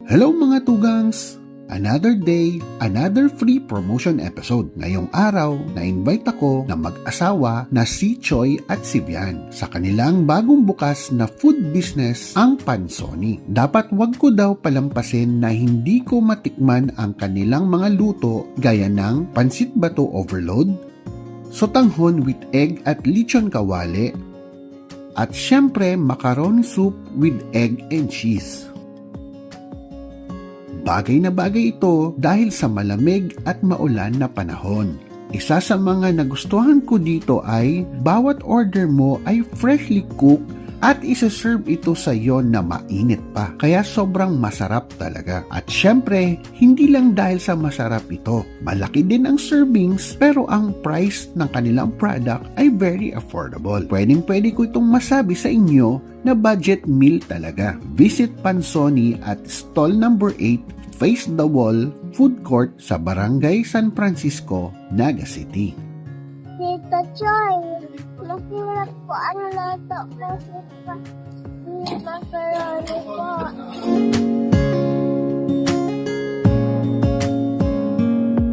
Hello mga tugangs! Another day, another free promotion episode. Ngayong araw, na-invite ako na mag-asawa na si Choi at si Vian sa kanilang bagong bukas na food business, ang Pansoni. Dapat wag ko daw palampasin na hindi ko matikman ang kanilang mga luto gaya ng pansit bato overload, sotanghon with egg at lechon kawale, at syempre macaroni soup with egg and cheese. Bagay na bagay ito dahil sa malamig at maulan na panahon. Isa sa mga nagustuhan ko dito ay bawat order mo ay freshly cooked at isa-serve ito sa iyo na mainit pa. Kaya sobrang masarap talaga. At syempre, hindi lang dahil sa masarap ito. Malaki din ang servings pero ang price ng kanilang product ay very affordable. Pwedeng-pwede ko itong masabi sa inyo na budget meal talaga. Visit Pansoni at stall number 8, Face the Wall Food Court sa Barangay San Francisco, Naga City. Tita Choy, masarap po ang lato ko sa macaroni po.